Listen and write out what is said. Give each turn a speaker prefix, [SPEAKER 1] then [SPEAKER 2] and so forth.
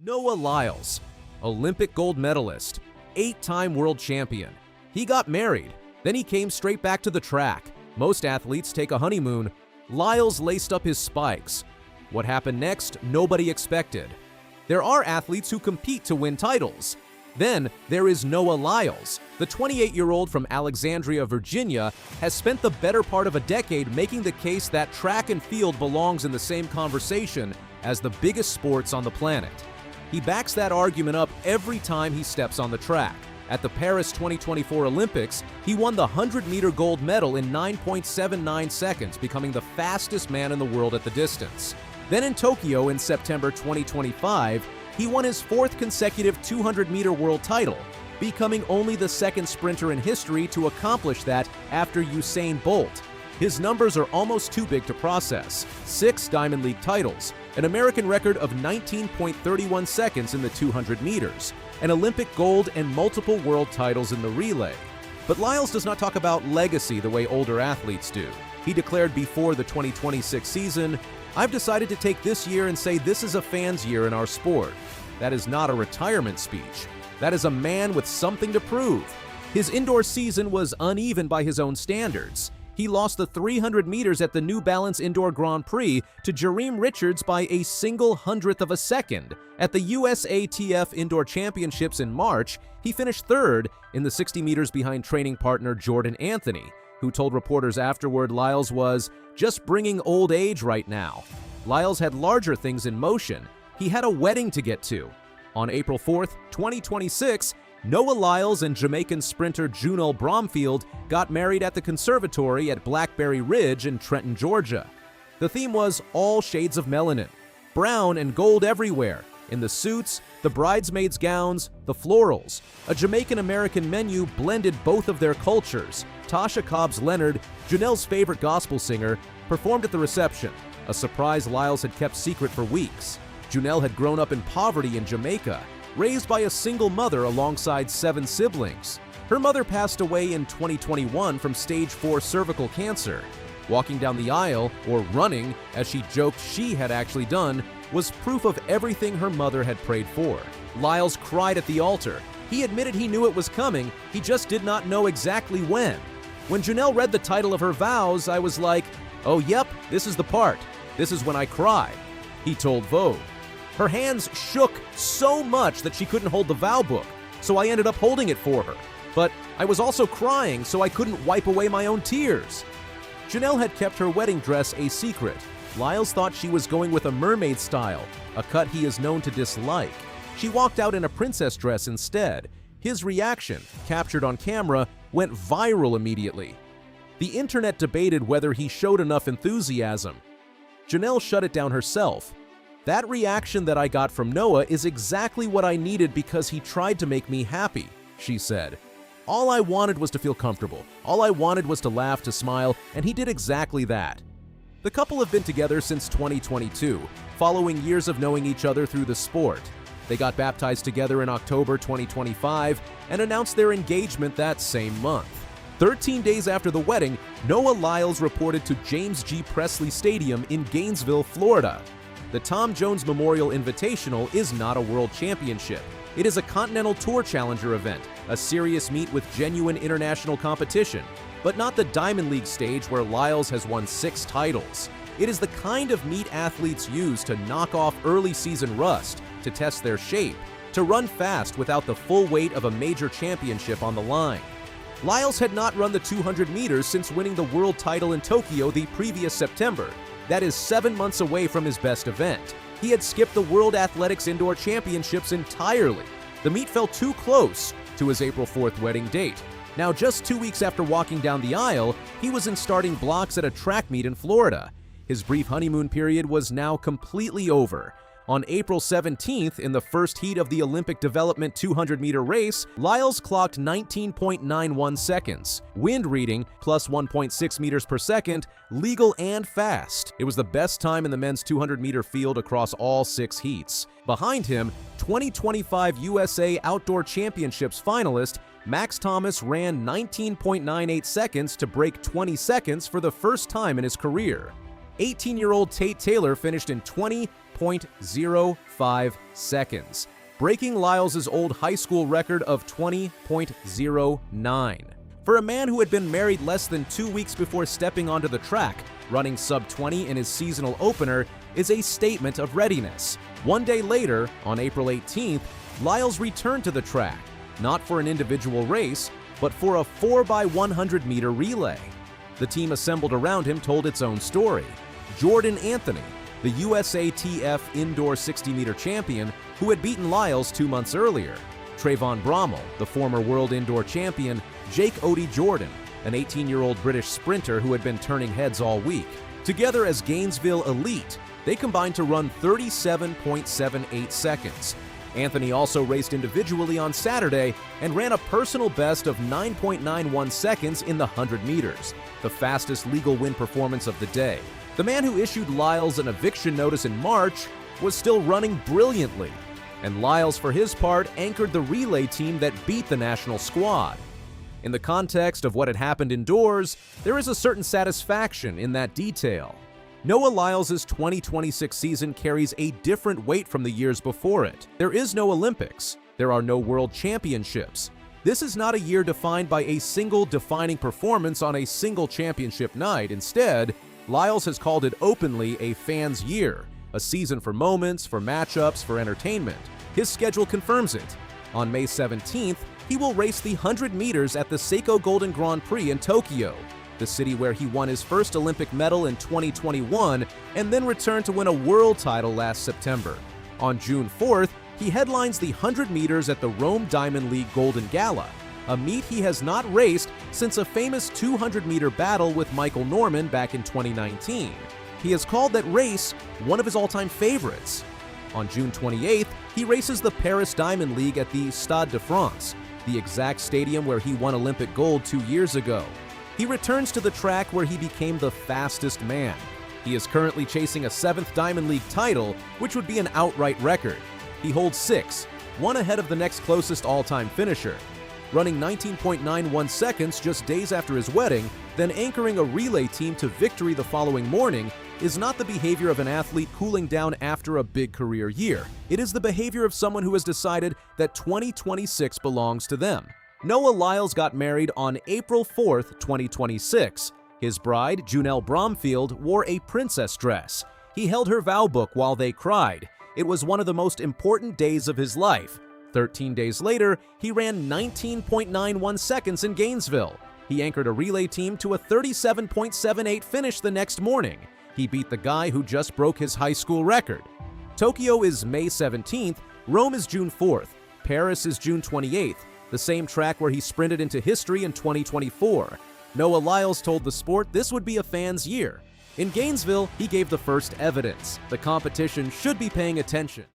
[SPEAKER 1] Noah Lyles, Olympic gold medalist, 8-time world champion. He got married, then he came straight back to the track. Most athletes take a honeymoon. Lyles laced up his spikes. What happened next, nobody expected. There are athletes who compete to win titles. Then there is Noah Lyles. The 28-year-old from Alexandria, Virginia, has spent the better part of a decade making the case that track and field belongs in the same conversation as the biggest sports on the planet. He backs that argument up every time he steps on the track. At the Paris 2024 Olympics, he won the 100-meter gold medal in 9.79 seconds, becoming the fastest man in the world at the distance. Then in Tokyo in September 2025, he won his 4th consecutive 200-meter world title, becoming only the second sprinter in history to accomplish that after Usain Bolt. His numbers are almost too big to process: 6 Diamond League titles, an American record of 19.31 seconds in the 200 meters, an Olympic gold, and multiple world titles in the relay. But Lyles does not talk about legacy the way older athletes do. He declared before the 2026 season, "I've decided to take this year and say this is a fan's year in our sport." That is not a retirement speech. That is a man with something to prove. His indoor season was uneven by his own standards. He lost the 300 meters at the New Balance Indoor Grand Prix to Jareem Richards by a single hundredth of a second. At the USATF Indoor Championships in March, he finished 3rd in the 60 meters behind training partner Jordan Anthony, who told reporters afterward Lyles was just bringing old age right now. Lyles had larger things in motion. He had a wedding to get to. On April 4th, 2026, Noah Lyles and Jamaican sprinter Junelle Bromfield got married at the conservatory at Blackberry Ridge in Trenton, Georgia. The theme was all shades of melanin, brown and gold everywhere, in the suits, the bridesmaids' gowns, the florals. A Jamaican-American menu blended both of their cultures. Tasha Cobbs Leonard, Junelle's favorite gospel singer, performed at the reception, a surprise Lyles had kept secret for weeks. Junelle had grown up in poverty in Jamaica, raised by a single mother alongside 7 siblings. Her mother passed away in 2021 from stage 4 cervical cancer. Walking down the aisle, or running, as she joked she had actually done, was proof of everything her mother had prayed for. Lyles cried at the altar. He admitted he knew it was coming, he just did not know exactly when. When Junelle read the title of her vows, I was like, "Oh yep, this is the part. This is when I cry," he told Vogue. Her hands shook so much that she couldn't hold the vow book, so I ended up holding it for her. But I was also crying, so I couldn't wipe away my own tears. Junelle had kept her wedding dress a secret. Lyles thought she was going with a mermaid style, a cut he is known to dislike. She walked out in a princess dress instead. His reaction, captured on camera, went viral immediately. The internet debated whether he showed enough enthusiasm. Junelle shut it down herself. "That reaction that I got from Noah is exactly what I needed because he tried to make me happy," she said. "All I wanted was to feel comfortable. All I wanted was to laugh, to smile, and he did exactly that." The couple have been together since 2022, following years of knowing each other through the sport. They got baptized together in October 2025 and announced their engagement that same month. 13 days after the wedding, Noah Lyles reported to James G. Presley Stadium in Gainesville, Florida. The Tom Jones Memorial Invitational is not a world championship. It is a Continental Tour Challenger event, a serious meet with genuine international competition, but not the Diamond League stage where Lyles has won 6 titles. It is the kind of meet athletes use to knock off early season rust, to test their shape, to run fast without the full weight of a major championship on the line. Lyles had not run the 200 meters since winning the world title in Tokyo the previous September. That is 7 months away from his best event. He had skipped the World Athletics Indoor Championships entirely. The meet fell too close to his April 4th wedding date. Now, just 2 weeks after walking down the aisle, he was in starting blocks at a track meet in Florida. His brief honeymoon period was now completely over. On April 17th, in the first heat of the Olympic Development 200-meter race, Lyles clocked 19.91 seconds. Wind reading, plus 1.6 meters per second, legal and fast. It was the best time in the men's 200-meter field across all 6 heats. Behind him, 2025 USA Outdoor Championships finalist Max Thomas ran 19.98 seconds to break 20 seconds for the first time in his career. 18-year-old Tate Taylor finished in 20.05 seconds, breaking Lyles' old high school record of 20.09. For a man who had been married less than 2 weeks before stepping onto the track, running sub-20 in his seasonal opener is a statement of readiness. One day later, on April 18th, Lyles returned to the track, not for an individual race, but for a 4x100 meter relay. The team assembled around him told its own story. Jordan Anthony, the USATF indoor 60-meter champion who had beaten Lyles 2 months earlier. Trayvon Brommel, the former world indoor champion. Jake Odie Jordan, an 18-year-old British sprinter who had been turning heads all week. Together as Gainesville Elite, they combined to run 37.78 seconds. Anthony also raced individually on Saturday and ran a personal best of 9.91 seconds in the 100 meters, the fastest legal win performance of the day. The man who issued Lyles an eviction notice in March was still running brilliantly, and Lyles, for his part, anchored the relay team that beat the national squad. In the context of what had happened indoors, there is a certain satisfaction in that detail. Noah Lyles' 2026 season carries a different weight from the years before it. There is no Olympics. There are no World Championships. This is not a year defined by a single defining performance on a single championship night. Instead, Lyles has called it openly a fans' year, a season for moments, for matchups, for entertainment. His schedule confirms it. On May 17th, he will race the 100 meters at the Seiko Golden Grand Prix in Tokyo, the city where he won his first Olympic medal in 2021 and then returned to win a world title last September. On June 4th, he headlines the 100 meters at the Rome Diamond League Golden Gala, a meet he has not raced since a famous 200-meter battle with Michael Norman back in 2019. He has called that race one of his all-time favorites. On June 28th, he races the Paris Diamond League at the Stade de France, the exact stadium where he won Olympic gold 2 years ago. He returns to the track where he became the fastest man. He is currently chasing a 7th Diamond League title, which would be an outright record. He holds 6, one ahead of the next closest all-time finisher. Running 19.91 seconds just days after his wedding, then anchoring a relay team to victory the following morning is not the behavior of an athlete cooling down after a big career year. It is the behavior of someone who has decided that 2026 belongs to them. Noah Lyles got married on April 4th, 2026. His bride, Junelle Bromfield, wore a princess dress. He held her vow book while they cried. It was one of the most important days of his life. 13 days later, he ran 19.91 seconds in Gainesville. He anchored a relay team to a 37.78 finish the next morning. He beat the guy who just broke his high school record. Tokyo is May 17th, Rome is June 4th, Paris is June 28th, the same track where he sprinted into history in 2024. Noah Lyles told the sport this would be a fan's year. In Gainesville, he gave the first evidence. The competition should be paying attention.